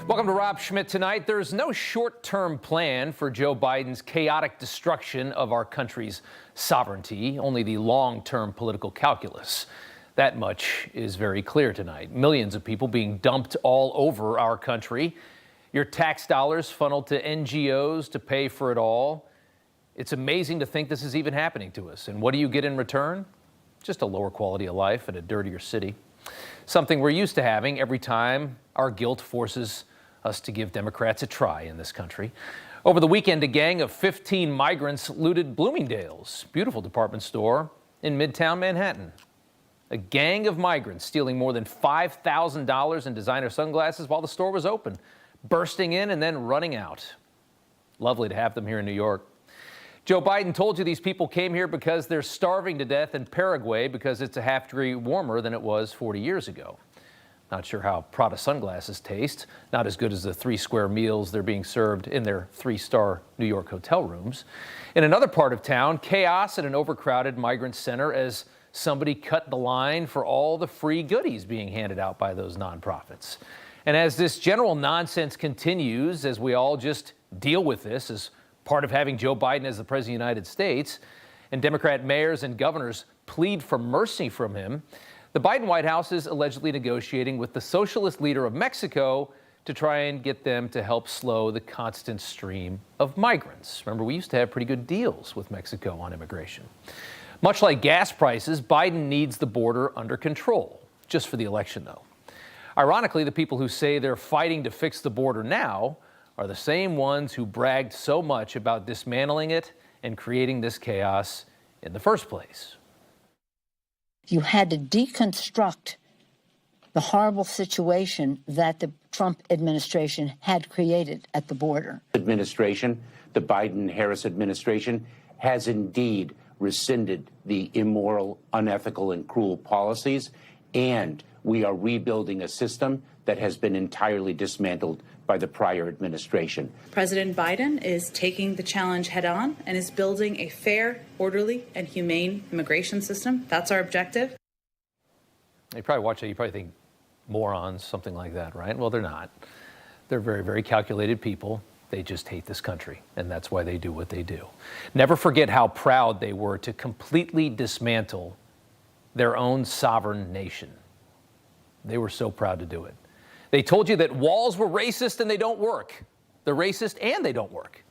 Welcome to Rob Schmitt Tonight. There's no short-term plan for Joe Biden's chaotic destruction of our country's sovereignty, only the long-term political calculus. That much is very clear tonight. Millions of people being dumped all over our country. Your tax dollars funneled to NGOs to pay for it all. It's amazing to think this is even happening to us. And what do you get in return? Just a lower quality of life and a dirtier city. Something we're used to having every time our guilt forces us to give Democrats a try in this country. Over the weekend, a gang of 15 migrants looted Bloomingdale's beautiful department store in Midtown Manhattan. A gang of migrants stealing more than $5,000 in designer sunglasses while the store was open, bursting in and then running out. Lovely to have them here in New York. Joe Biden told you these people came here because they're starving to death in Paraguay because it's a half-degree warmer than it was 40 years ago. Not sure how Prada sunglasses taste, not as good as the 3 square meals they're being served in their 3-star New York hotel rooms. In another part of town, chaos at an overcrowded migrant center as somebody cut the line for all the free goodies being handed out by those nonprofits. And as this general nonsense continues, as we all just deal with this as part of having Joe Biden as the President of the United States, and Democrat mayors and governors plead for mercy from him, the Biden White House is allegedly negotiating with the socialist leader of Mexico to try and get them to help slow the constant stream of migrants. Remember, we used to have pretty good deals with Mexico on immigration. Much like gas prices, Biden needs the border under control, just for the election, though. Ironically, the people who say they're fighting to fix the border now are the same ones who bragged so much about dismantling it and creating this chaos in the first place. You had to deconstruct the horrible situation that the Trump administration had created at the border. Administration, the Biden-Harris administration, has indeed rescinded the immoral, unethical, and cruel policies, and we are rebuilding a system that has been entirely dismantled by the prior administration. President Biden is taking the challenge head on and is building a fair, orderly, and humane immigration system. That's our objective. You probably watch it, you probably think morons, something like that, right? Well, they're not. They're very, very calculated people. They just hate this country, and that's why they do what they do. Never forget how proud they were to completely dismantle their own sovereign nation. They were so proud to do it. They told you that walls were racist and they don't work. They're racist and they don't work.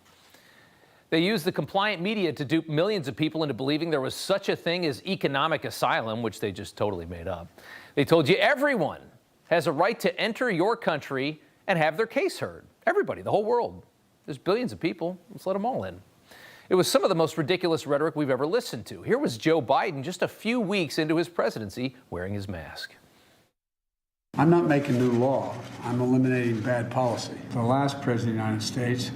They used the compliant media to dupe millions of people into believing there was such a thing as economic asylum, which they just totally made up. They told you everyone has a right to enter your country and have their case heard. Everybody, the whole world. There's billions of people. Let's let them all in. It was some of the most ridiculous rhetoric we've ever listened to. Here was Joe Biden just a few weeks into his presidency wearing his mask. I'm not making new law. I'm eliminating bad policy. The last president of the United States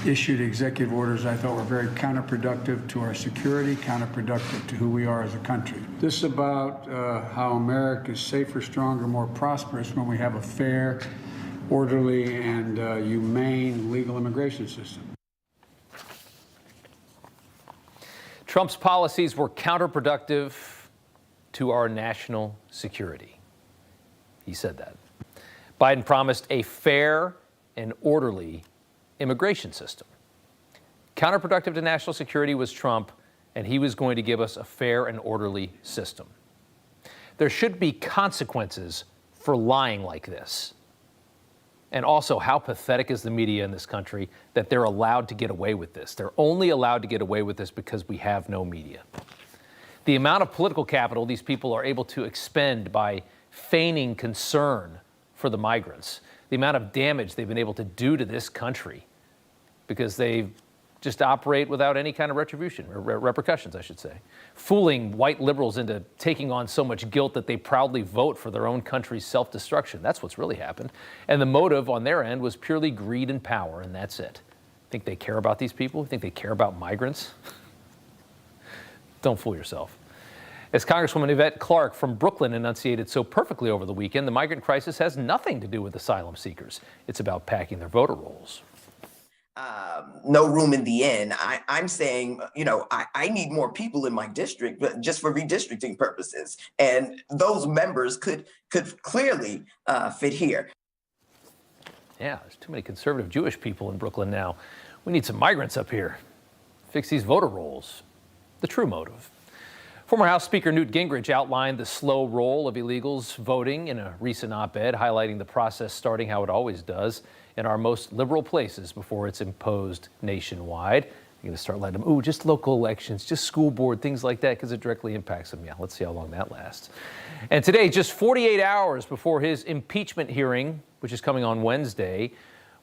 issued executive orders I thought were very counterproductive to our security, counterproductive to who we are as a country. This is about how America is safer, stronger, more prosperous when we have a fair, orderly, and humane legal immigration system. Trump's policies were counterproductive to our national security. He said that. Biden promised a fair and orderly immigration system. Counterproductive to national security was Trump, and he was going to give us a fair and orderly system. There should be consequences for lying like this. And also, how pathetic is the media in this country that they're allowed to get away with this? They're only allowed to get away with this because we have no media. The amount of political capital these people are able to expend by feigning concern for the migrants, the amount of damage they've been able to do to this country because they just operate without any kind of retribution, or repercussions, I should say, fooling white liberals into taking on so much guilt that they proudly vote for their own country's self-destruction. That's what's really happened. And the motive on their end was purely greed and power, and that's it. Think they care about these people? Think they care about migrants? Don't fool yourself. As Congresswoman Yvette Clarke from Brooklyn enunciated so perfectly over the weekend, the migrant crisis has nothing to do with asylum seekers. It's about packing their voter rolls. No room in the inn. I'm saying, I need more people in my district, but just for redistricting purposes. And those members could clearly fit here. Yeah, there's too many conservative Jewish people in Brooklyn now. We need some migrants up here. Fix these voter rolls. The true motive. Former House Speaker Newt Gingrich outlined the slow roll of illegals voting in a recent op-ed, highlighting the process starting how it always does in our most liberal places before it's imposed nationwide. You're going to start letting them, just local elections, just school board, things like that, because it directly impacts them. Yeah, let's see how long that lasts. And today, just 48 hours before his impeachment hearing, which is coming on Wednesday,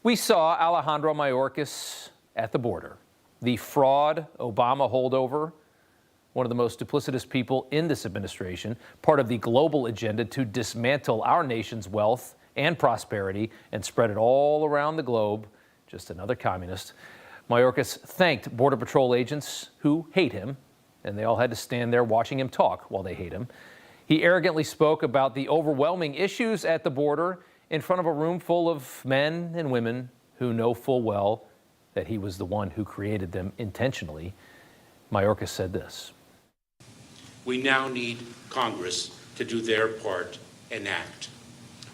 we saw Alejandro Mayorkas at the border. The fraud Obama holdover, one of the most duplicitous people in this administration, part of the global agenda to dismantle our nation's wealth and prosperity and spread it all around the globe. Just another communist. Mayorkas thanked Border Patrol agents who hate him, and they all had to stand there watching him talk while they hate him. He arrogantly spoke about the overwhelming issues at the border in front of a room full of men and women who know full well that he was the one who created them intentionally. Mayorkas said this. We now need Congress to do their part and act.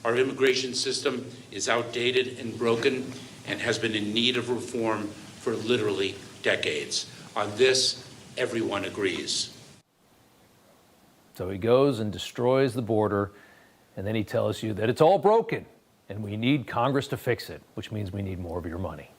Our immigration system is outdated and broken and has been in need of reform for literally decades. On this, everyone agrees. So he goes and destroys the border, and then he tells you that it's all broken and we need Congress to fix it, which means we need more of your money.